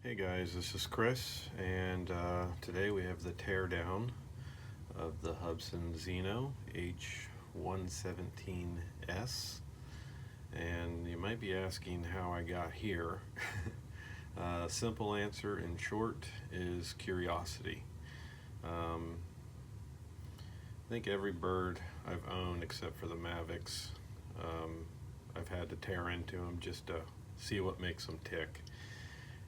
Hey guys, this is Chris, and today we have the teardown of the Hubsan Zino H117S. And you might be asking how I got here. Simple answer in short is curiosity. I think every bird I've owned except for the Mavics, I've had to tear into them just to see what makes them tick.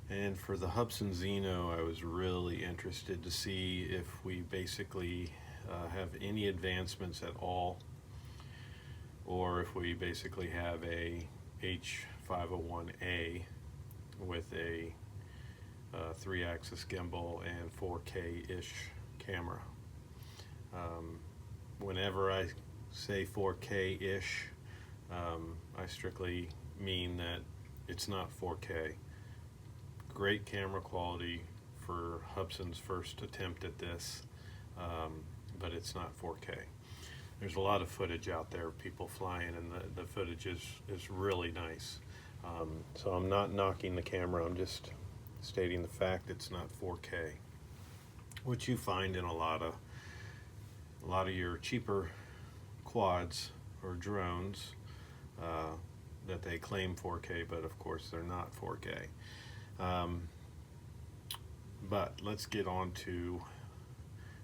And for the Hubsan Zino, I was really interested to see if we basically have any advancements at all, or if we basically have a H501A with a 3-axis gimbal and 4K-ish camera. Whenever I say 4K-ish, I strictly mean that it's not 4K. Great camera quality for Hubsan's first attempt at this, but it's not 4K. There's a lot of footage out there of people flying, and the footage is really nice. So I'm not knocking the camera, I'm just stating the fact it's not 4K. What you find in a lot of your cheaper quads or drones that they claim 4K, but of course they're not 4K. But let's get on to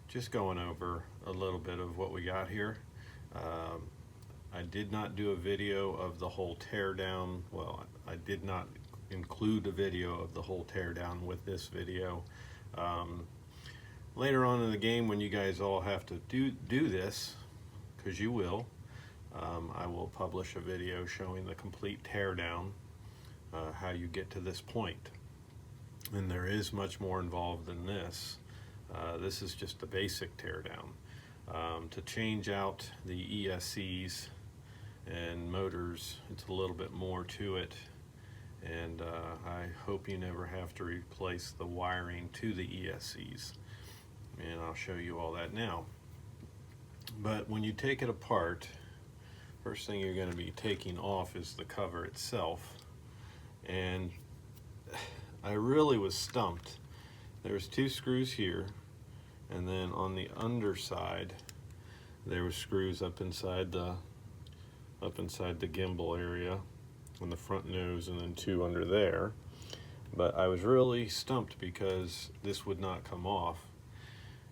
just going over a little bit of what we got here. I did not do a video of the whole teardown. Well, I did not include a video of the whole teardown with this video. Later on in the game, when you guys all have to do this, because you will, I will publish a video showing the complete teardown, how you get to this point. And there is much more involved than this. This is just the basic teardown. To change out the ESCs and motors, it's a little bit more to it. And I hope you never have to replace the wiring to the ESCs. And I'll show you all that now. But when you take it apart, first thing you're going to be taking off is the cover itself. And I really was stumped. There's 2 screws here, and then on the underside there were screws up inside the gimbal area on the front nose, and then 2 under there. But I was really stumped because this would not come off,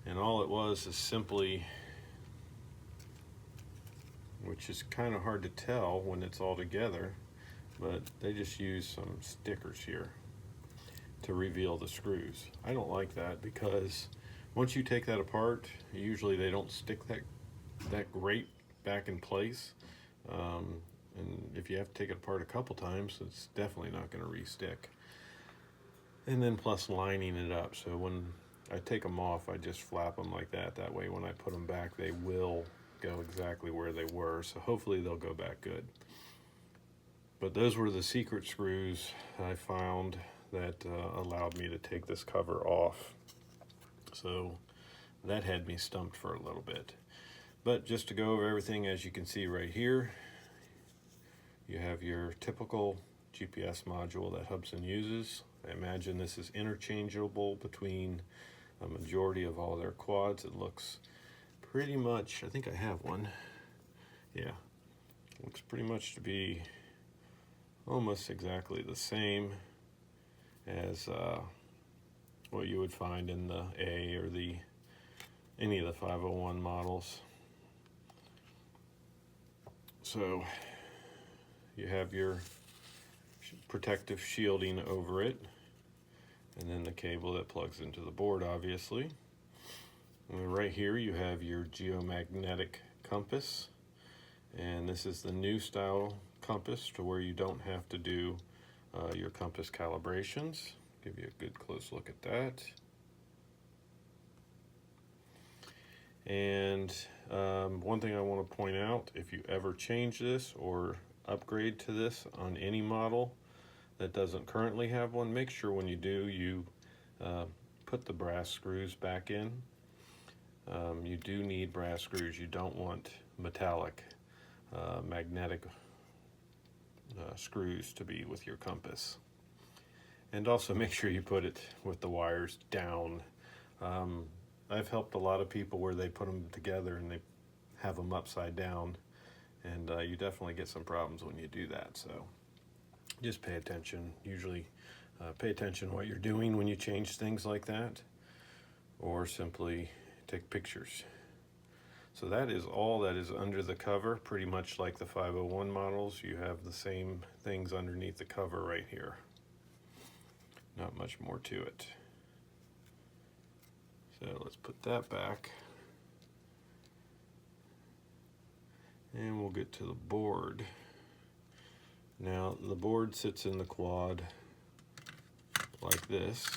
and all it was is simply, which is kind of hard to tell when it's all together, but they just use some stickers here to reveal the screws. I don't like that, because once you take that apart, usually they don't stick that great back in place, and if you have to take it apart a couple times, it's definitely not going to re-stick. And then plus lining it up, so when I take them off, I just flap them like that. That way when I put them back, they will go exactly where they were, so hopefully they'll go back good. But those were the secret screws I found that allowed me to take this cover off. So that had me stumped for a little bit. But just to go over everything, as you can see right here, you have your typical GPS module that Hubsan uses. I imagine this is interchangeable between a majority of all their quads. It looks pretty much, I think I have one. Yeah, looks pretty much to be almost exactly the same as what you would find in the A or any of the 501 models. So you have your protective shielding over it, and then the cable that plugs into the board, obviously. And right here you have your geomagnetic compass, and this is the new style compass, to where you don't have to do your compass calibrations. Give you a good close look at that. And one thing I want to point out, if you ever change this or upgrade to this on any model that doesn't currently have one, make sure when you do, you put the brass screws back in. You do need brass screws. You don't want metallic magnetic screws to be with your compass. And also make sure you put it with the wires down. I've helped a lot of people where they put them together and they have them upside down, and you definitely get some problems when you do that. So just pay attention. Usually pay attention to what you're doing when you change things like that, or simply take pictures. So that is all that is under the cover. Pretty much like the 501 models, you have the same things underneath the cover right here. Not much more to it. So let's put that back. And we'll get to the board. Now the board sits in the quad like this.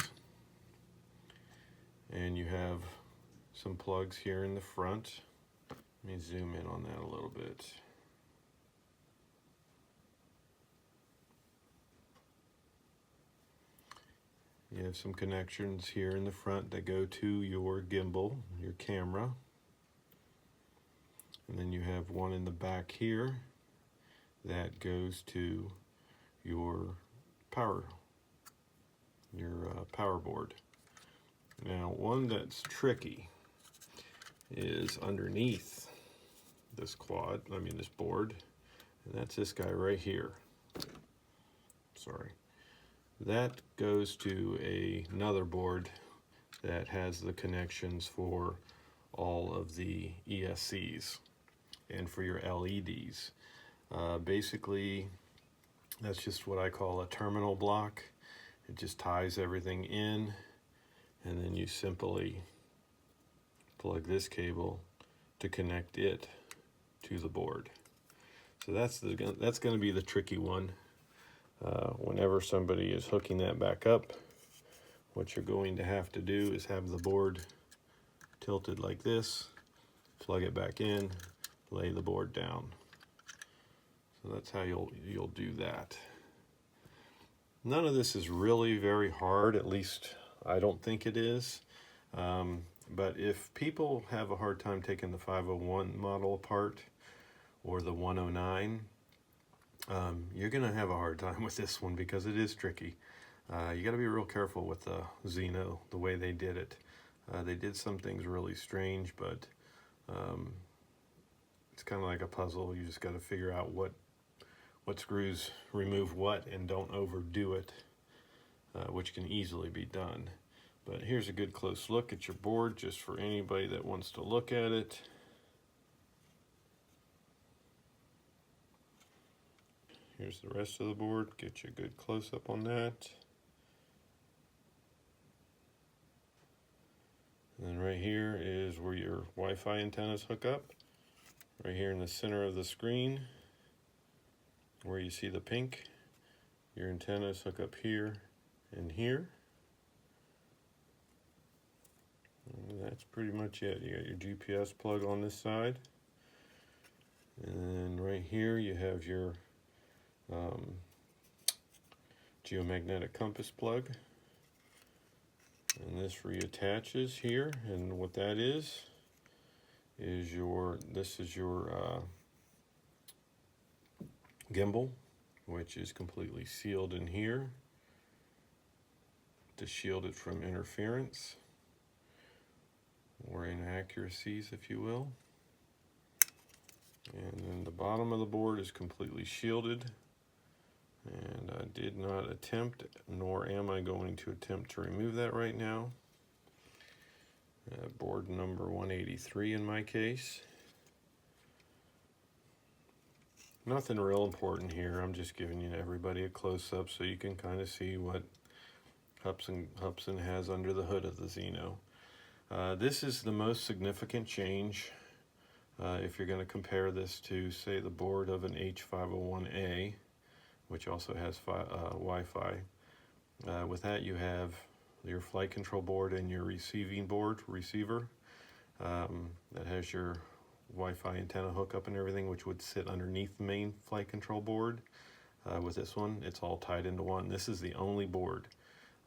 And you have some plugs here in the front. Let me zoom in on that a little bit. You have some connections here in the front that go to your gimbal, your camera. And then you have one in the back here that goes to your power board. Now, one that's tricky is underneath this this board, and that's this guy right here. Sorry. That goes to another board that has the connections for all of the ESCs and for your LEDs. Basically, that's just what I call a terminal block. It just ties everything in, and then you simply plug this cable to connect it to the board. So that's going to be the tricky one. Whenever somebody is hooking that back up, what you're going to have to do is have the board tilted like this, plug it back in, lay the board down. So that's how you'll do that. None of this is really very hard, at least I don't think it is. But if people have a hard time taking the 501 model apart or the 109, you're going to have a hard time with this one because it is tricky. You got to be real careful with the Zino, the way they did it. They did some things really strange, but it's kind of like a puzzle. You just got to figure out what screws remove what and don't overdo it, which can easily be done. But here's a good close look at your board just for anybody that wants to look at it. Here's the rest of the board. Get you a good close up on that. And then right here is where your Wi-Fi antennas hook up. Right here in the center of the screen, where you see the pink, your antennas hook up here and here. And that's pretty much it. You got your GPS plug on this side. And then right here you have your geomagnetic compass plug. And this reattaches here, and what that is your gimbal, which is completely sealed in here to shield it from interference or inaccuracies, if you will. And then the bottom of the board is completely shielded, and I did not attempt, nor am I going to attempt to remove that right now. Board number 183 in my case. Nothing real important here. I'm just giving you everybody a close-up so you can kind of see what Hubsan has under the hood of the Zino. This is the most significant change if you're going to compare this to, say, the board of an H501A, which also has Wi-Fi. With that, you have your flight control board and your receiver that has your Wi-Fi antenna hookup and everything, which would sit underneath the main flight control board. With this one, it's all tied into one. This is the only board.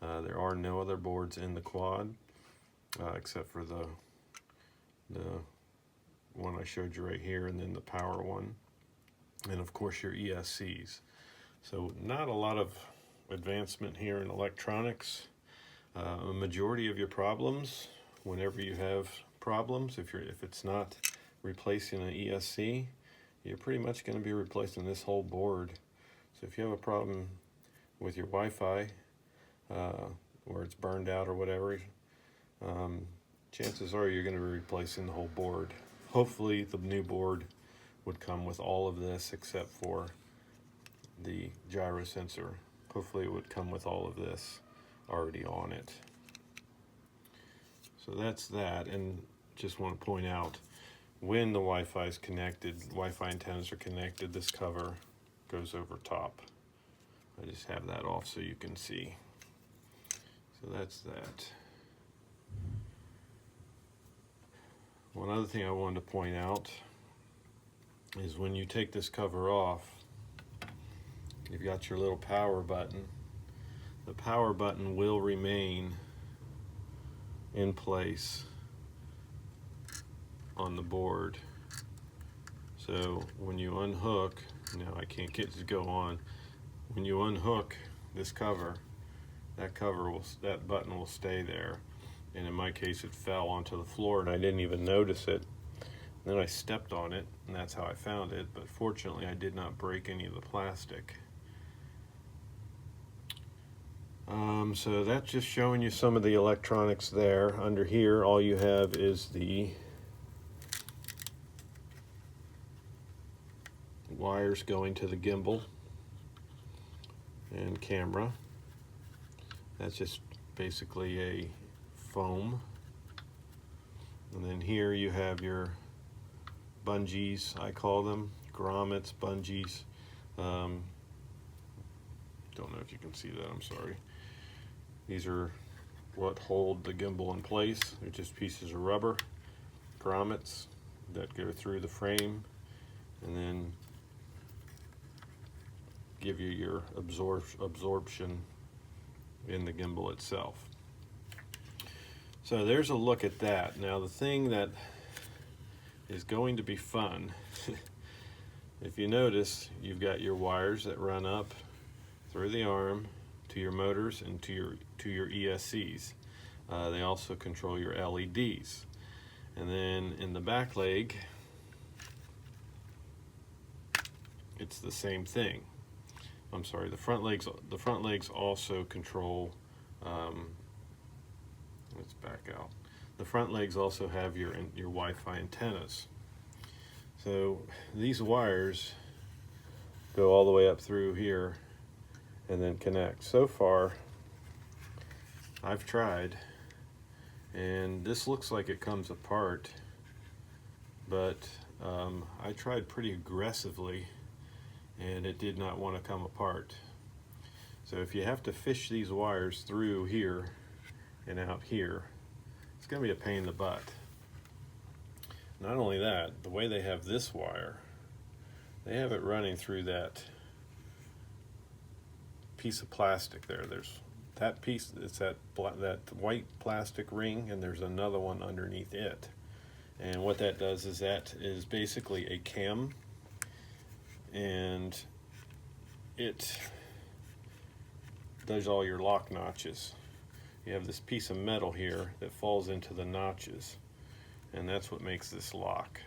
There are no other boards in the quad except for the one I showed you right here, and then the power one, and of course your ESCs. So not a lot of advancement here in electronics. A majority of your problems, whenever you have problems, if it's not replacing an ESC, you're pretty much going to be replacing this whole board. So if you have a problem with your Wi-Fi, or it's burned out or whatever, chances are you're going to be replacing the whole board. Hopefully the new board would come with all of this except for the gyro sensor. Hopefully it would come with all of this already on it. So that's that. And just want to point out, when the Wi-Fi is connected, Wi-Fi antennas are connected, this cover goes over top. I just have that off so you can see. So that's that. One other thing I wanted to point out is when you take this cover off, you've got your little power button. The power button will remain in place on the board. So when you unhook, now I can't get it to go on. When you unhook this cover, that button will stay there. And in my case, it fell onto the floor and I didn't even notice it. Then I stepped on it, and that's how I found it. But fortunately, I did not break any of the plastic. So that's just showing you some of the electronics there. Under here, all you have is the wires going to the gimbal and camera. That's just basically a foam. And then here you have your bungees, I call them, grommets, bungees. Don't know if you can see that, I'm sorry. These are what hold the gimbal in place. They're just pieces of rubber, grommets that go through the frame and then give you your absorption in the gimbal itself. So there's a look at that. Now the thing that is going to be fun, if you notice, you've got your wires that run up through the arm to your motors and to your ESCs. They also control your LEDs. And then in the back leg, it's the same thing. I'm sorry, the front legs also control, let's back out. The front legs also have your Wi-Fi antennas. So these wires go all the way up through here and then connect. So far, I've tried, and this looks like it comes apart, but I tried pretty aggressively and it did not want to come apart. So if you have to fish these wires through here and out here, it's going to be a pain in the butt. Not only that, the way they have this wire, they have it running through that piece of plastic there. There's that piece, it's that white plastic ring, and there's another one underneath it. And what that does is that is basically a cam, and it does all your lock notches. You have this piece of metal here that falls into the notches, and that's what makes this lock.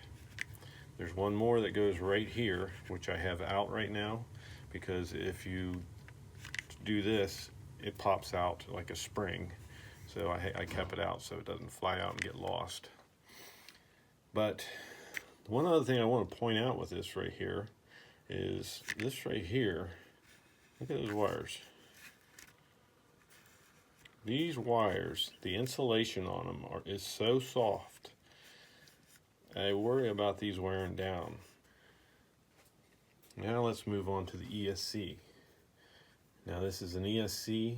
There's one more that goes right here, which I have out right now, because if you do this, it pops out like a spring. So I kept it out so it doesn't fly out and get lost. But one other thing I want to point out with this right here is this right here. Look at those wires. These wires, the insulation on them is so soft. I worry about these wearing down. Now let's move on to the ESC. Now this is an ESC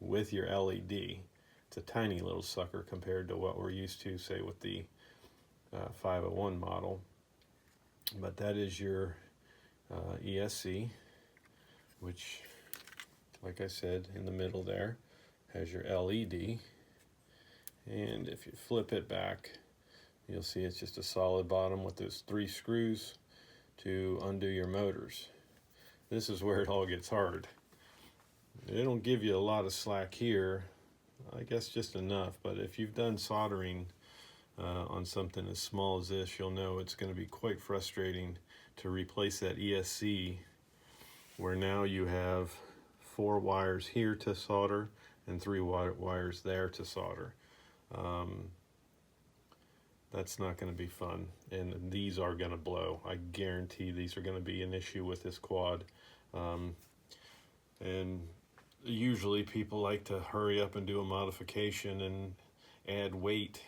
with your LED. It's a tiny little sucker compared to what we're used to, say, with the 501 model. But that is your ESC, which, like I said, in the middle there has your LED. And if you flip it back, you'll see it's just a solid bottom with those 3 screws to undo your motors. This is where it all gets hard. They don't give you a lot of slack here. I guess just enough, but if you've done soldering on something as small as this, you'll know it's going to be quite frustrating to replace that ESC, where now you have 4 wires here to solder and 3 wires there to solder. That's not going to be fun, and these are going to blow. I guarantee these are going to be an issue with this quad. And usually people like to hurry up and do a modification and add weight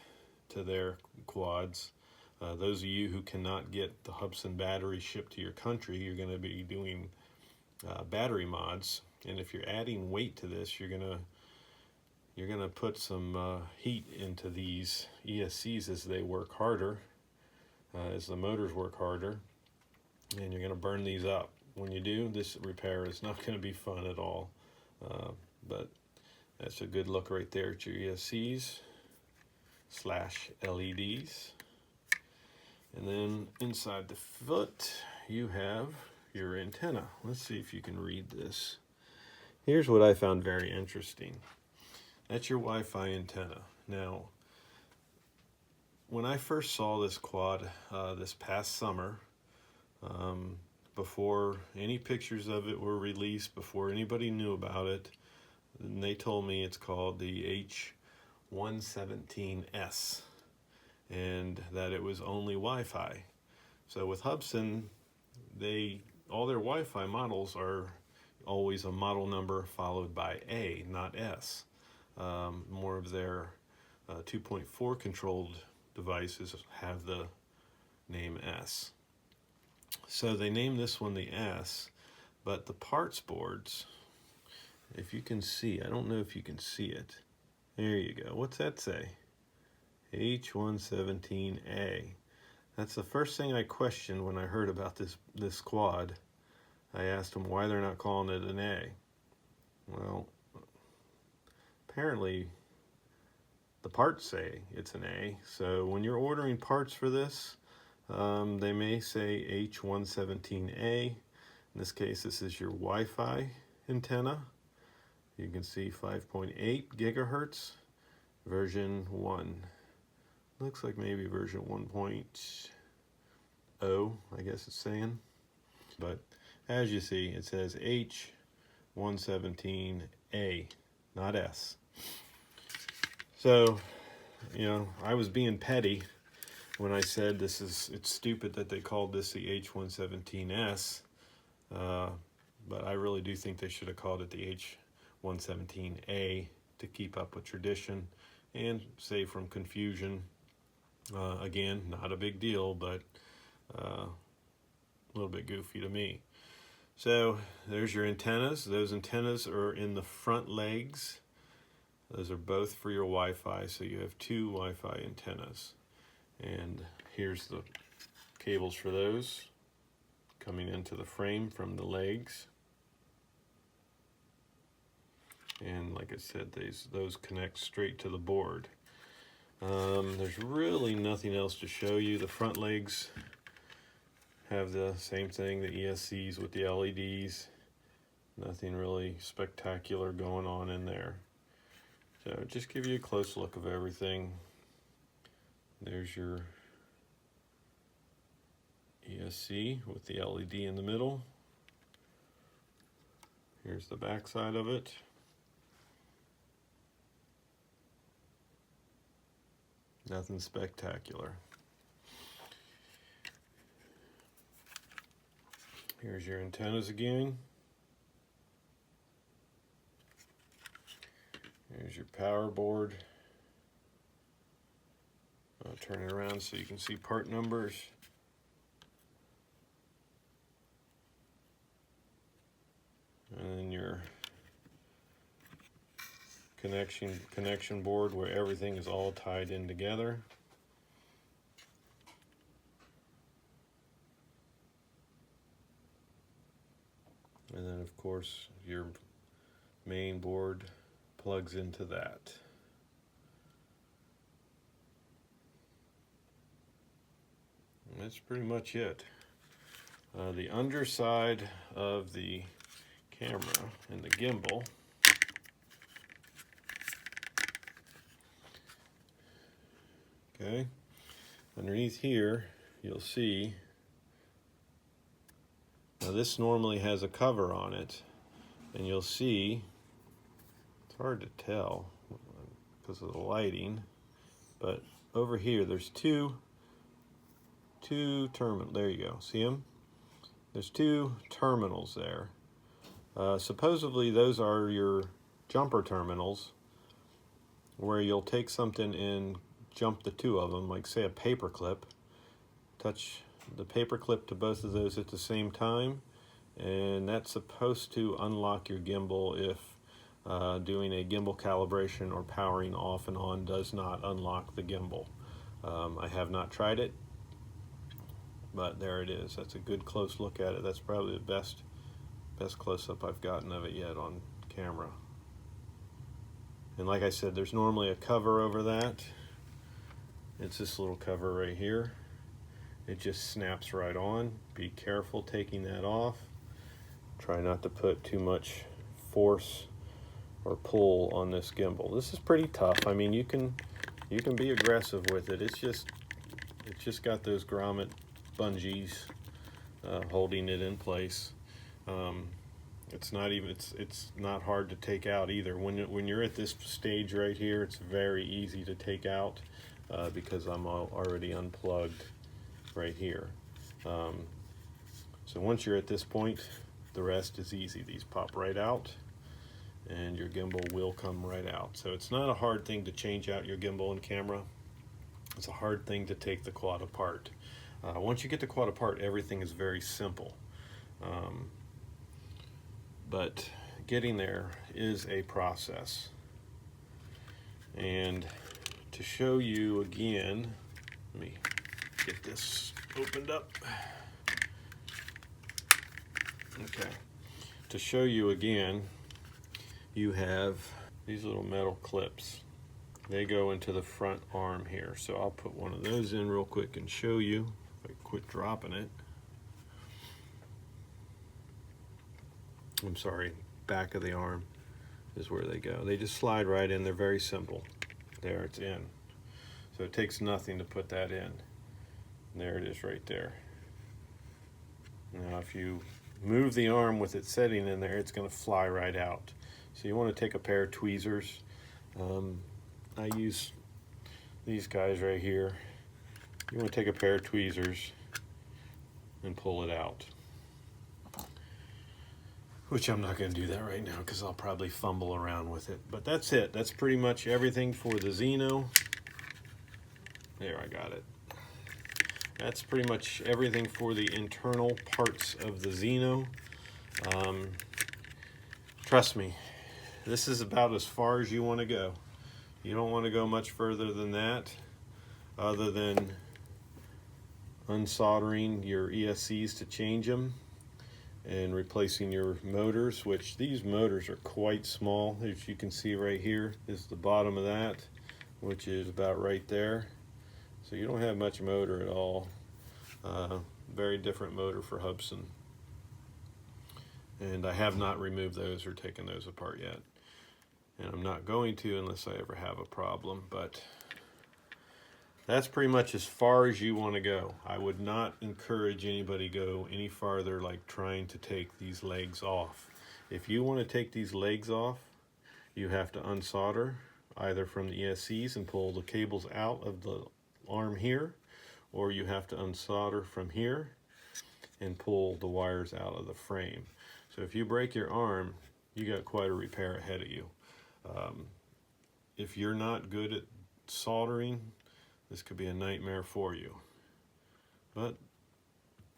to their quads. Those of you who cannot get the Hubsan battery shipped to your country, you're going to be doing battery mods, and if you're adding weight to this, you're gonna put some heat into these ESCs as they work harder, as the motors work harder, and you're gonna burn these up. When you do, this repair is not gonna be fun at all. But that's a good look right there at your ESCs / LEDs. And then inside the foot, you have your antenna. Let's see if you can read this. Here's what I found very interesting. That's your Wi-Fi antenna. Now, when I first saw this quad this past summer, before any pictures of it were released, before anybody knew about it, and they told me it's called the H117S, and that it was only Wi-Fi. So with Hubsan, all their Wi-Fi models are always a model number followed by A, not S. More of their 2.4 controlled devices have the name S. So they named this one the S, but the parts boards, if you can see, I don't know if you can see it. There you go. What's that say? H117A. That's the first thing I questioned when I heard about this quad. I asked them why they're not calling it an A. Well, apparently the parts say it's an A. So when you're ordering parts for this, they may say H117A. In this case, this is your Wi-Fi antenna. You can see 5.8 gigahertz, version 1. Looks like maybe version 1.0, I guess it's saying. But as you see, it says H117A, not S. So, I was being petty when I said it's stupid that they called this the H117S, but I really do think they should have called it the H117A to keep up with tradition and save from confusion. Again, not a big deal, but a little bit goofy to me. So there's your antennas. Those antennas are in the front legs. Those are both for your Wi-Fi, so you have 2 Wi-Fi antennas. And here's the cables for those coming into the frame from the legs. And like I said, those connect straight to the board. There's really nothing else to show you. The front legs have the same thing, the ESCs with the LEDs. Nothing really spectacular going on in there. So just give you a close look of everything. There's your ESC with the LED in the middle. Here's the back side of it. Nothing spectacular. Here's your antennas again. Here's your power board. I'll turn it around so you can see part numbers. And then your connection board where everything is all tied in together. And then of course your main board plugs into that. And that's pretty much it. The underside of the camera and the gimbal Okay, underneath here you'll see, now this normally has a cover on it, and you'll see, it's hard to tell because of the lighting, but over here there's two terminals. There you go, see them? There's two terminals there. Supposedly those are your jumper terminals, where you'll take something and jump the two of them, like say a paper clip, touch the paper clip to both of those at the same time, and that's supposed to unlock your gimbal if doing a gimbal calibration or powering off and on does not unlock the gimbal. I have not tried it, but there it is. That's a good close look at it. That's probably the best close-up I've gotten of it yet on camera. And like I said, there's normally a cover over that. It's this little cover right here. It just snaps right on. Be careful taking that off. Try not to put too much force or pull on this gimbal. This is pretty tough. I mean, you can be aggressive with it. It's just got those grommet bungees holding it in place. It's not hard to take out either. When you're at this stage right here, it's very easy to take out because I'm already unplugged right here. So once you're at this point, the rest is easy. These pop right out and your gimbal will come right out. So it's not a hard thing to change out your gimbal and camera. It's a hard thing to take the quad apart. Once you get the quad apart, everything is very simple. But getting there is a process. And to show you again, let me get this opened up. Okay. To show you again, you have these little metal clips. They go into the front arm here. So I'll put one of those in real quick and show you. If I quit dropping it. I'm sorry, back of the arm is where they go. They just slide right in. They're very simple. There, it's in. So it takes nothing to put that in. There it is right there. Now if you move the arm with it setting in there, it's going to fly right out. So you want to take a pair of tweezers. I use these guys right here. You want to take a pair of tweezers and pull it out. Which I'm not going to do that right now because I'll probably fumble around with it. But that's it. That's pretty much everything for the Zino. There, I got it. That's pretty much everything for the internal parts of the Zino. Trust me, this is about as far as you want to go. You don't want to go much further than that, other than unsoldering your ESCs to change them and replacing your motors, which these motors are quite small. As you can see right here is the bottom of that, which is about right there. So you don't have much motor at all. Very different motor for Hubsan. And I have not removed those or taken those apart yet. And I'm not going to unless I ever have a problem, but that's pretty much as far as you want to go. I would not encourage anybody go any farther, like trying to take these legs off. If you want to take these legs off, you have to unsolder either from the ESCs and pull the cables out of the arm here, or you have to unsolder from here and pull the wires out of the frame. So if you break your arm, you got quite a repair ahead of you. If you're not good at soldering, this could be a nightmare for you. But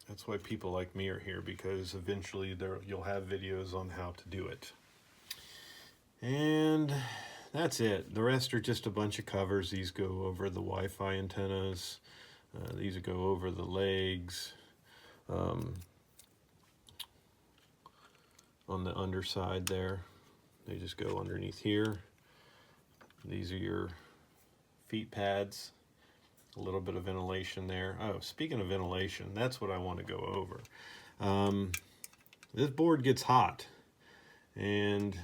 that's why people like me are here, because eventually you'll have videos on how to do it. And that's it. The rest are just a bunch of covers. These go over the Wi-Fi antennas. These go over the legs. On the underside there, they just go underneath here. These are your feet pads. A little bit of ventilation there. Oh, speaking of ventilation, that's what I want to go over. This board gets hot, and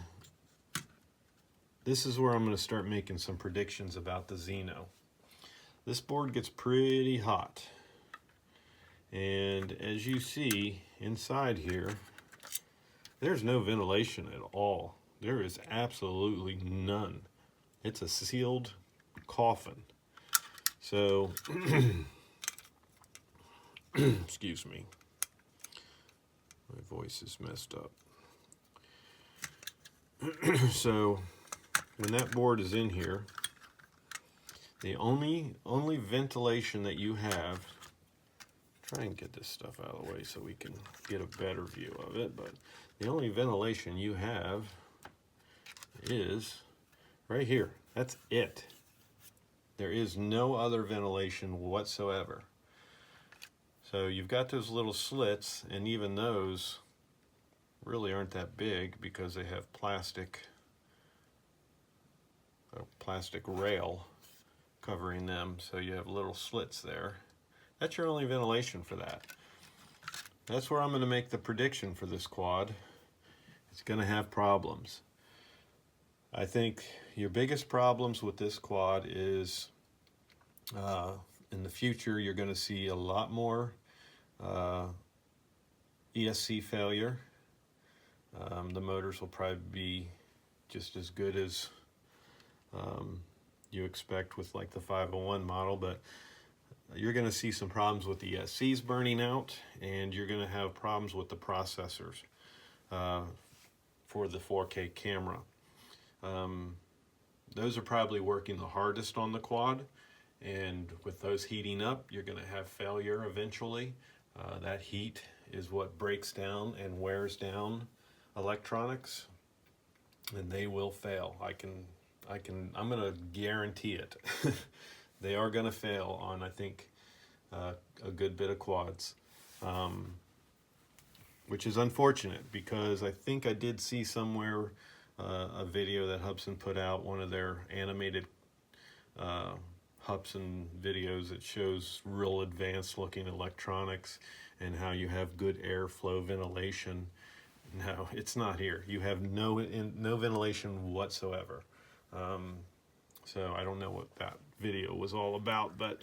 this is where I'm going to start making some predictions about the Zino. this board gets pretty hot. And as you see inside here, there's no ventilation at all. There is absolutely none. It's a sealed coffin. So, excuse me, my voice is messed up. So, when that board is in here, the only ventilation that you have, try and get this stuff out of the way so we can get a better view of it, but the only ventilation you have is right here. That's it. There is no other ventilation whatsoever. So you've got those little slits, and even those really aren't that big because they have a plastic rail covering them, so you have little slits there. That's your only ventilation for that. That's where I'm going to make the prediction for this quad. It's going to have problems. I think your biggest problems with this quad is in the future you're going to see a lot more ESC failure. The motors will probably be just as good as you expect with like the 501 model, but you're going to see some problems with the ESCs burning out, and you're going to have problems with the processors for the 4K camera. Those are probably working the hardest on the quad, and with those heating up, you're going to have failure eventually. That heat is what breaks down and wears down electronics, and they will fail. I'm going to guarantee it. They are going to fail on, I think, a good bit of quads, which is unfortunate because I think I did see somewhere a video that Hubsan put out, one of their animated Hubsan videos that shows real advanced looking electronics and how you have good airflow ventilation. No, it's not here. You have no ventilation whatsoever. So I don't know what that video was all about, but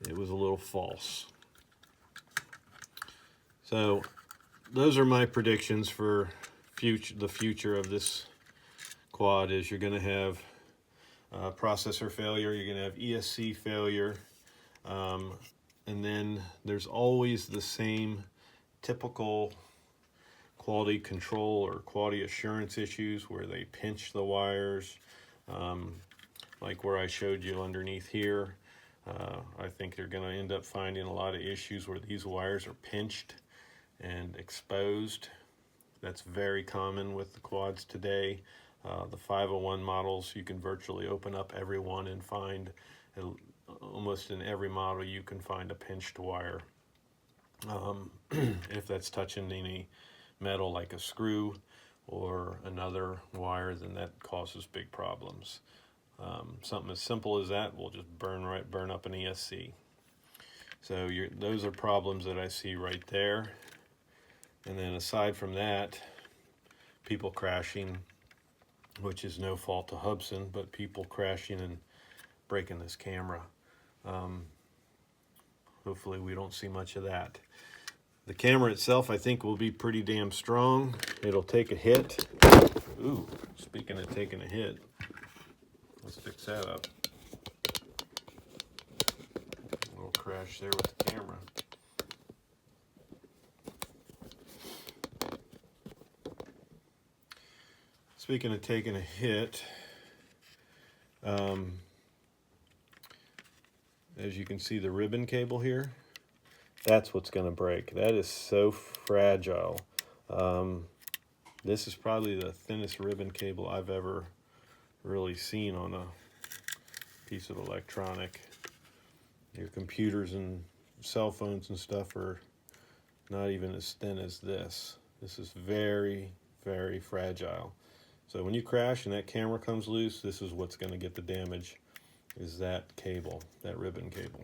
it was a little false. So those are my predictions for the future of this quad. Is you're going to have processor failure, you're going to have ESC failure, and then there's always the same typical quality control or quality assurance issues where they pinch the wires, like where I showed you underneath here. I think they're going to end up finding a lot of issues where these wires are pinched and exposed. That's very common with the quads today. The 501 models, you can virtually open up every one and find, almost in every model, you can find a pinched wire. If that's touching any metal like a screw or another wire, then that causes big problems. Something as simple as that will just burn up an ESC. So those are problems that I see right there. And then aside from that, people crashing, which is no fault to Hubsan, but people crashing and breaking this camera. Hopefully we don't see much of that. The camera itself, I think, will be pretty damn strong. It'll take a hit. Ooh, speaking of taking a hit, let's fix that up. A little crash there with the camera. Speaking of taking a hit, as you can see the ribbon cable here, that's what's going to break. That is so fragile. This is probably the thinnest ribbon cable I've ever really seen on a piece of electronic. Your computers and cell phones and stuff are not even as thin as this. This is very, very fragile. So when you crash and that camera comes loose, this is what's going to get the damage, is that cable, that ribbon cable.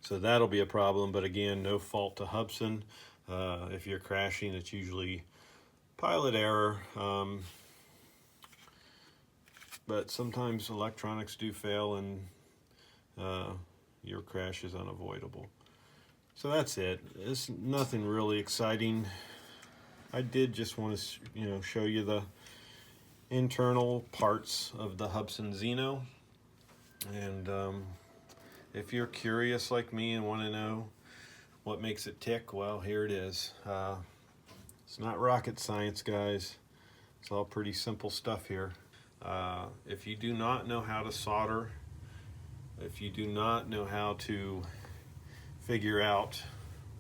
So that'll be a problem, but again, no fault to Hubsan. If you're crashing, it's usually pilot error. But sometimes electronics do fail, and your crash is unavoidable. So that's it. It's nothing really exciting. I did just want to, show you the internal parts of the Hubsan Zino. And if you're curious like me and want to know what makes it tick, well, here it is. It's not rocket science, guys. It's all pretty simple stuff here. If you do not know how to solder, if you do not know how to figure out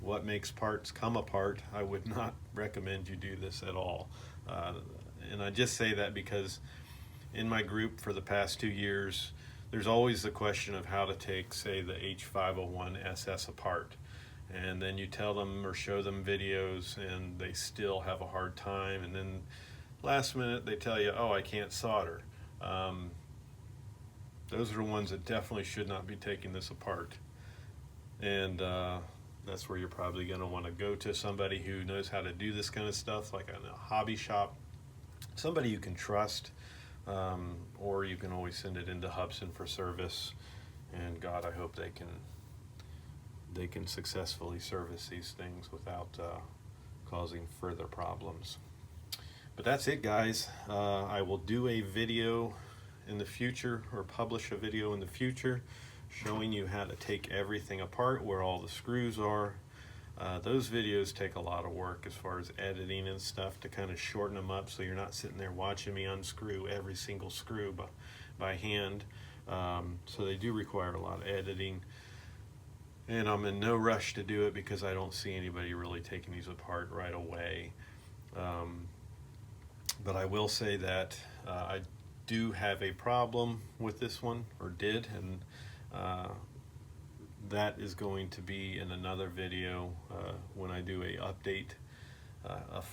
what makes parts come apart, I would not recommend you do this at all. And I just say that because in my group for the past 2 years, there's always the question of how to take, say, the H501SS apart. And then you tell them or show them videos and they still have a hard time. And then last minute they tell you, oh, I can't solder. Those are the ones that definitely should not be taking this apart. And that's where you're probably going to want to go to somebody who knows how to do this kind of stuff, like in a hobby shop, somebody you can trust, or you can always send it into Hubsan for service. And God, I hope they can successfully service these things without causing further problems. But that's it, guys. I will do a video in the future, or publish a video in the future, showing you how to take everything apart, where all the screws are. Those videos take a lot of work as far as editing and stuff to kind of shorten them up so you're not sitting there watching me unscrew every single screw by hand. So they do require a lot of editing. And I'm in no rush to do it because I don't see anybody really taking these apart right away. But I will say that I do have a problem with this one, or did, and that is going to be in another video when I do a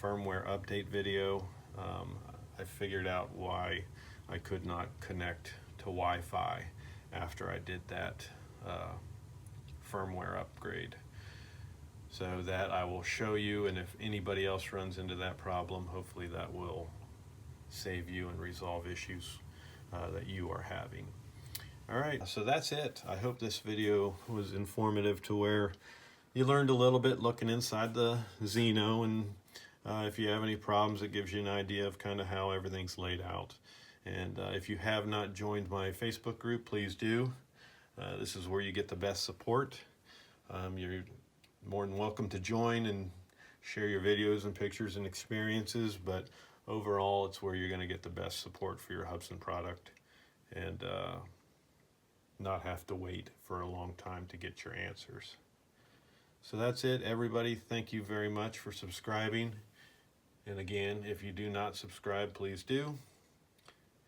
firmware update video. I figured out why I could not connect to Wi-Fi after I did that firmware upgrade. So that I will show you, and if anybody else runs into that problem, hopefully that will save you and resolve issues that you are having. All right, so that's it. I hope this video was informative to where you learned a little bit looking inside the Zino, and if you have any problems, it gives you an idea of kind of how everything's laid out. And if you have not joined my Facebook group, please do. This is where you get the best support. You're more than welcome to join and share your videos and pictures and experiences, but overall, it's where you're going to get the best support for your Hubsan product, and not have to wait for a long time to get your answers. So that's it, everybody. Thank you very much for subscribing. And again, if you do not subscribe, please do.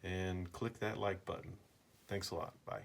And click that like button. Thanks a lot. Bye.